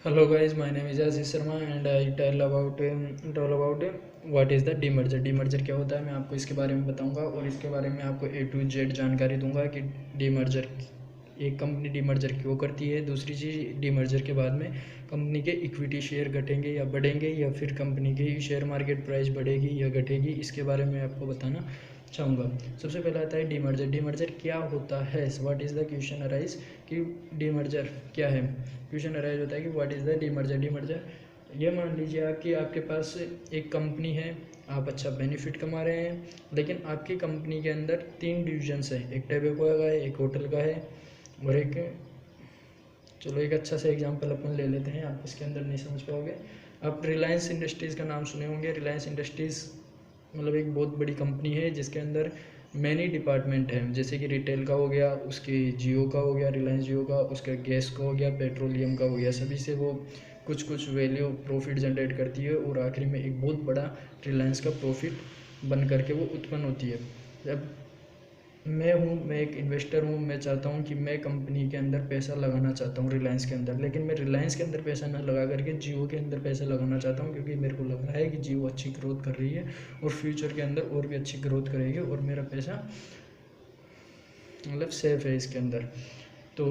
Hello guys, my name is Aziz Sharma and I tell about what is the demerger. Demerger क्या होता है मैं आपको इसके बारे में बताऊंगा और इसके बारे में आपको A to Z जानकारी दूंगा कि डीमर्जर एक कंपनी डीमर्जर क्यों करती है। दूसरी चीज़, डीमर्जर के बाद में कंपनी के इक्विटी शेयर घटेंगे या बढ़ेंगे या फिर कंपनी की शेयर मार्केट प्राइस बढ़ेगी या घटेगी, इसके बारे में आपको बताना चाहूँगा। सबसे पहला आता है डीमर्जर। डीमर्जर क्या होता है, what is the question arise कि डीमर्जर क्या है। क्वेश्चन अराइज होता है कि what is the demerger. Demerger ये मान लीजिए आप कि आपके पास एक कंपनी है, आप अच्छा बेनिफिट कमा रहे हैं, लेकिन आपकी कंपनी के अंदर 3 डिविजन्स हैं, एक टैबेको का है, एक होटल का है और एक, चलो एक अच्छा सा एग्जांपल अपन ले लेते हैं, आप इसके अंदर नहीं समझ पाओगे। आप रिलायंस इंडस्ट्रीज़ का नाम सुने होंगे। रिलायंस इंडस्ट्रीज़ मतलब एक बहुत बड़ी कंपनी है जिसके अंदर मैनी डिपार्टमेंट हैं, जैसे कि रिटेल का हो गया, उसके जियो का हो गया, रिलायंस जियो का, उसका गैस का हो गया, पेट्रोलियम का हो गया, सभी से वो कुछ कुछ वैल्यू प्रॉफिट जनरेट करती है और आखिरी में एक बहुत बड़ा रिलायंस का प्रॉफिट बन करके वो उत्पन्न होती है। जब मैं एक इन्वेस्टर हूँ, मैं चाहता हूँ कि मैं कंपनी के अंदर पैसा लगाना चाहता हूँ रिलायंस के अंदर, लेकिन मैं रिलायंस के अंदर पैसा ना लगा करके जियो के अंदर पैसा लगाना चाहता हूँ, क्योंकि मेरे को लग रहा है कि जियो अच्छी ग्रोथ कर रही है और फ्यूचर के अंदर और भी अच्छी ग्रोथ करेगी और मेरा पैसा मतलब सेफ़ है इसके अंदर। तो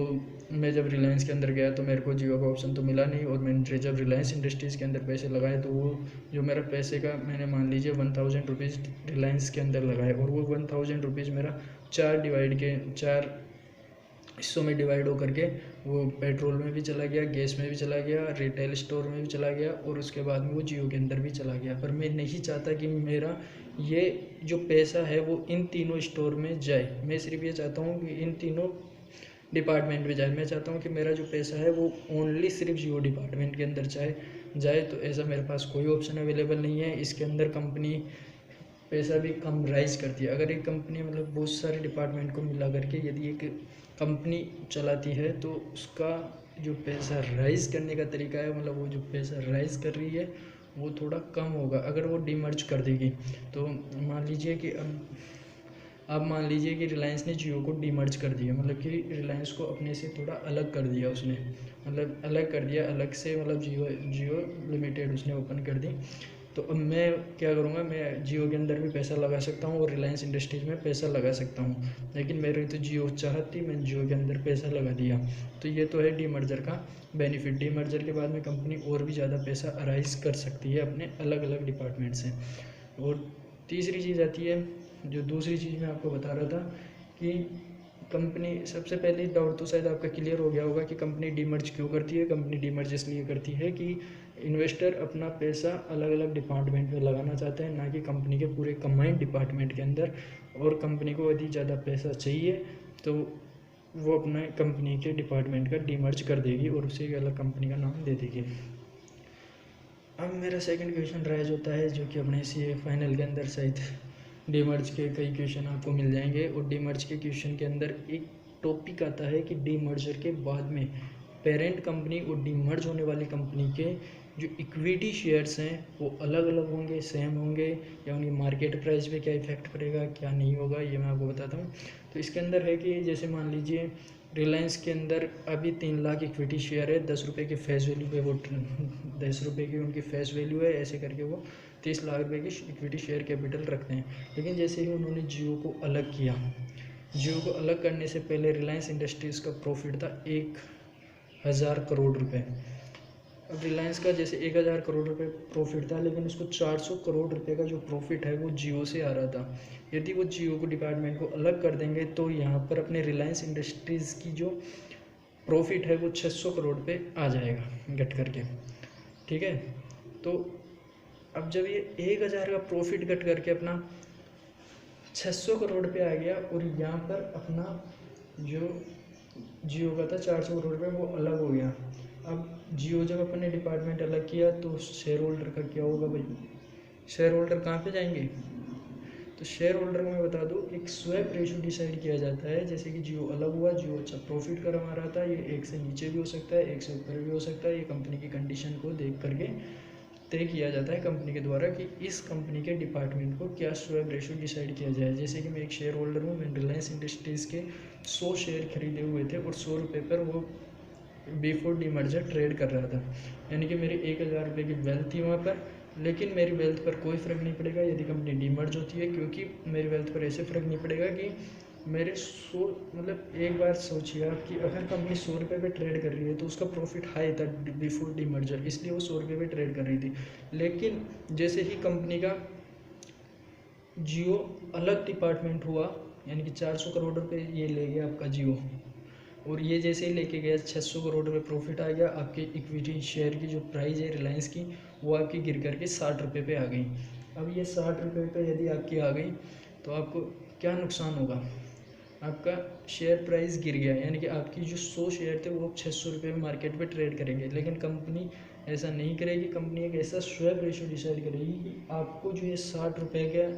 मैं जब रिलायंस के अंदर गया तो मेरे को जियो का ऑप्शन तो मिला नहीं, और मैंने जब रिलायंस इंडस्ट्रीज़ के अंदर पैसे लगाए तो वो जो मेरा पैसे का मैंने मान लीजिए 1000 रुपीज़ रिलायंस के अंदर लगाए, और वो 1000 रुपीज़ मेरा 4 हिस्सों में डिवाइड होकर के वो पेट्रोल में भी चला गया, गैस में भी चला गया, रिटेल स्टोर में भी चला गया और उसके बाद में वो जियो के अंदर भी चला गया। पर मैं नहीं चाहता कि मेरा ये जो पैसा है वो इन तीनों स्टोर में जाए, मैं सिर्फ ये चाहता हूँ कि इन तीनों डिपार्टमेंट में जाए। मैं चाहता हूँ कि मेरा जो पैसा है वो ओनली सिर्फ जियो डिपार्टमेंट के अंदर जाए। तो ऐसा मेरे पास कोई ऑप्शन अवेलेबल नहीं है। इसके अंदर कंपनी पैसा भी कम राइज करती है। अगर एक कंपनी मतलब बहुत सारे डिपार्टमेंट को मिला करके यदि एक कंपनी चलाती है तो उसका जो पैसा राइज करने का तरीका है, मतलब वो जो पैसा राइज कर रही है वो थोड़ा कम होगा अगर वो डीमर्ज कर देगी। तो मान लीजिए कि अब मान लीजिए कि रिलायंस ने जियो को डीमर्ज कर दिया, मतलब कि रिलायंस को अपने से थोड़ा अलग कर दिया उसने, मतलब अलग कर दिया, अलग से मतलब जियो जियो लिमिटेड उसने ओपन कर दी। तो अब मैं क्या करूँगा, मैं जियो के अंदर भी पैसा लगा सकता हूँ और रिलायंस इंडस्ट्रीज़ में पैसा लगा सकता हूँ, लेकिन मेरी तो जियो चाहत थी, मैंने जियो के अंदर पैसा लगा दिया। तो ये तो है डीमर्जर का बेनिफिट। डीमर्जर के बाद में कंपनी और भी ज़्यादा पैसा अराइज कर सकती है अपने अलग अलग डिपार्टमेंट से। और तीसरी चीज़ आती है, जो दूसरी चीज़ मैं आपको बता रहा था कि कंपनी, सबसे पहले डाउट तो शायद आपका क्लियर हो गया होगा कि कंपनी डीमर्ज क्यों करती है। कंपनी डीमर्ज इसलिए करती है कि इन्वेस्टर अपना पैसा अलग अलग डिपार्टमेंट में लगाना चाहते हैं, ना कि कंपनी के पूरे कंबाइंड डिपार्टमेंट के अंदर। और कंपनी को यदि ज़्यादा पैसा चाहिए तो वो अपना कंपनी के डिपार्टमेंट का डीमर्ज कर देगी और उसे एक अलग कंपनी का नाम दे देगी। अब मेरा सेकंड क्वेश्चन राइज होता है, जो कि अपने सी फाइनल के अंदर शायद डीमर्ज के कई क्वेश्चन आपको मिल जाएंगे, और डीमर्ज के क्वेश्चन के अंदर एक टॉपिक आता है कि डीमर्जर के बाद में पेरेंट कंपनी और डीमर्ज होने वाली कंपनी के जो इक्विटी शेयर्स हैं वो अलग अलग होंगे, सेम होंगे, या उनकी मार्केट प्राइस पे क्या इफेक्ट पड़ेगा क्या नहीं होगा, ये मैं आपको बताता हूँ। तो इसके अंदर है कि जैसे मान लीजिए रिलायंस के अंदर अभी 3 लाख इक्विटी शेयर है, 10 रुपये की फेस वैल्यू पे वो 10 रुपये की उनकी फेस वैल्यू है, ऐसे करके वो 30 लाख रुपये की इक्विटी शेयर कैपिटल रखते हैं। लेकिन जैसे ही उन्होंने जियो को अलग किया, जियो को अलग करने से पहले रिलायंस इंडस्ट्रीज़ का प्रॉफिट था 1000 करोड़ रुपये। अब रिलायंस का जैसे 1000 करोड़ रुपये प्रॉफिट था, लेकिन उसको 400 करोड़ रुपये का जो प्रॉफिट है वो जियो से आ रहा था। यदि वो जियो को डिपार्टमेंट को अलग कर देंगे तो यहाँ पर अपने रिलायंस इंडस्ट्रीज़ की जो प्रॉफिट है वो 600 करोड़ पे आ जाएगा घट करके, ठीक है। तो अब जब ये 1000 का प्रॉफिट घट करके अपना 600 करोड़ पे आ गया, और यहाँ पर अपना जो जियो का था 400 करोड़ रुपये वो अलग हो गया। अब जियो जब अपने डिपार्टमेंट अलग किया तो शेयर होल्डर का क्या होगा भाई, शेयर होल्डर कहाँ पे जाएंगे। तो शेयर होल्डर को मैं बता दूँ, एक स्वैप रेशो डिसाइड किया जाता है। जैसे कि जियो अलग हुआ, जियो अच्छा प्रॉफिट कमा रहा था, ये 1 से नीचे भी हो सकता है, 1 से ऊपर भी हो सकता है, ये कंपनी की कंडीशन को देख करके तय किया जाता है कंपनी के द्वारा कि इस कंपनी के डिपार्टमेंट को क्या स्वैप रेशो डिसाइड किया जाए। जैसे कि मैं एक शेयर होल्डर हूँ, मैंने रिलायंस इंडस्ट्रीज़ के 100 शेयर खरीदे हुए थे और 100 रुपये पर वो बिफोर डीमर्जर ट्रेड कर रहा था, यानी कि मेरी 1000 रुपये की वेल्थ थी वहाँ पर, लेकिन मेरी वेल्थ पर कोई फ़र्क नहीं पड़ेगा यदि कंपनी डीमर्ज होती है, क्योंकि मेरी वेल्थ पर ऐसे फ़र्क नहीं पड़ेगा कि मेरे 100 मतलब एक बार सोचिए आप कि अगर कंपनी 100 रुपये पे ट्रेड कर रही है तो उसका प्रॉफिट हाई था बिफोर डीमर्जर, इसलिए वो 100 रुपये पे ट्रेड कर रही थी। लेकिन जैसे ही कंपनी का जियो अलग डिपार्टमेंट हुआ, यानी कि 400 करोड़ रुपये ये ले गया आपका जियो, और ये जैसे ही लेके गया 600 करोड़ रुपये प्रॉफिट आ गया, आपके इक्विटी शेयर की जो प्राइस है रिलायंस की वो आपकी गिर करके 60 रुपये पे आ गई। अब ये 60 रुपये पे यदि आपकी आ गई तो आपको क्या नुकसान होगा, आपका शेयर प्राइस गिर गया, यानी कि आपकी जो 100 शेयर थे वो 600 रुपये में मार्केट पे ट्रेड करेंगे। लेकिन कंपनी ऐसा नहीं करेगी, कंपनी एक ऐसा स्वैप रेशियो डिसाइड करेगी कि आपको जो ये 60 रुपये का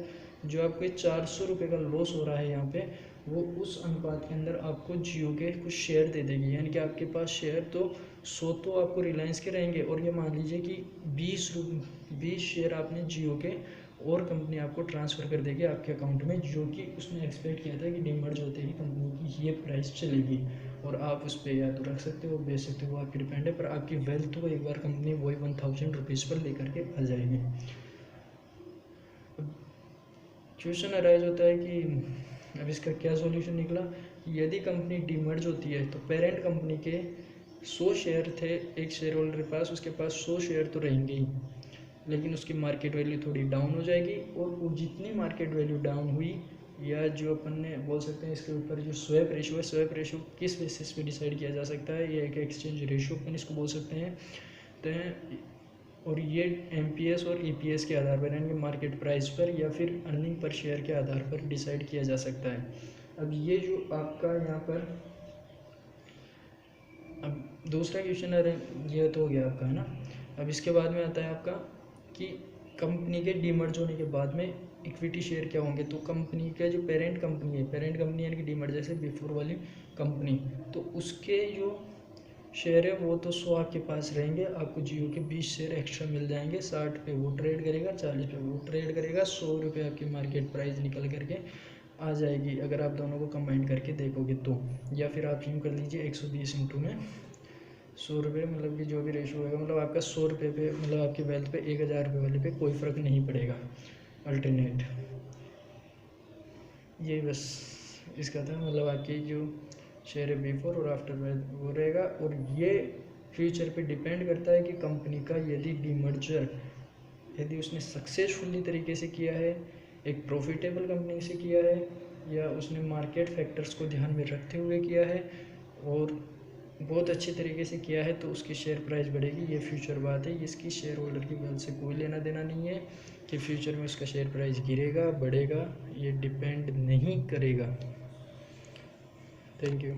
जो आपको 400 रुपये का लॉस हो रहा है यहाँ पे, वो उस अनुपात के अंदर आपको जियो के कुछ शेयर दे देगी। यानी कि आपके पास शेयर तो 100 तो आपको रिलायंस के रहेंगे, और ये मान लीजिए कि 20 शेयर आपने जियो के और कंपनी आपको ट्रांसफ़र कर देगी आपके अकाउंट में, जो कि उसने एक्सपेक्ट किया था कि डीमर्ज होते ही कंपनी की ये प्राइस चलेगी, और आप उस पर या तो रख सकते हो बेच सकते हो, वो आपकी डिपेंड है, पर आपकी वेल्थ को एक बार कंपनी वही 1000 रुपीज़ पर लेकर के आ जाएगी। क्वेश्चन अराइज होता है कि अब इसका क्या सॉल्यूशन निकला, यदि कंपनी डीमर्ज होती है तो पेरेंट कंपनी के 100 शेयर थे एक शेयर होल्डर के पास, उसके पास 100 शेयर तो रहेंगे ही, लेकिन उसकी मार्केट वैल्यू थोड़ी डाउन हो जाएगी, और वो जितनी मार्केट वैल्यू डाउन हुई, या जो अपन ने बोल सकते हैं इसके ऊपर जो स्वैप रेशियो है, स्वैप रेशियो किस बेसिस पे डिसाइड किया जा सकता है, ये एक एक्सचेंज रेशियो अपन इसको बोल सकते हैं। तो और ये एमपीएस और ईपीएस के आधार पर, यानी कि मार्केट प्राइस पर या फिर अर्निंग पर शेयर के आधार पर डिसाइड किया जा सकता है। अब ये जो आपका यहाँ पर अब दूसरा क्वेश्चन ये तो हो गया आपका, है ना। अब इसके बाद में आता है आपका कि कंपनी के डीमर्ज होने के बाद में इक्विटी शेयर क्या होंगे। तो कंपनी का जो पेरेंट कंपनी है, पेरेंट कंपनी यानी कि डीमर्जर से बिफोर वाली कंपनी, तो उसके जो शेयर है वो तो 100 आपके पास रहेंगे, आपको जियो के 20 शेयर एक्स्ट्रा मिल जाएंगे। 60 पे वो ट्रेड करेगा, 40 पे वो ट्रेड करेगा, 100 रुपये आपकी मार्केट प्राइस निकल करके आ जाएगी अगर आप दोनों को कंबाइन करके देखोगे तो। या फिर आप यूँ कर लीजिए 120 इंटू में 100 रुपये, मतलब कि जो भी रेशो होगा, मतलब आपका 100 रुपये पे, मतलब आपकी वेल्थ पे 1000 रुपये वाले पे कोई फ़र्क नहीं पड़ेगा। अल्टरनेट ये बस इसका था, मतलब आपकी जो शेयर है बिफोर और आफ्टर वो रहेगा। और ये फ्यूचर पे डिपेंड करता है कि कंपनी का यदि डीमर्जर यदि उसने सक्सेसफुली तरीके से किया है, एक प्रॉफिटेबल कंपनी से किया है, या उसने मार्केट फैक्टर्स को ध्यान में रखते हुए किया है और बहुत अच्छे तरीके से किया है, तो उसकी शेयर प्राइस बढ़ेगी। ये फ्यूचर बात है, इसकी शेयर होल्डर की वेल्थ से कोई लेना देना नहीं है कि फ्यूचर में उसका शेयर प्राइस गिरेगा बढ़ेगा, ये डिपेंड नहीं करेगा। Thank you.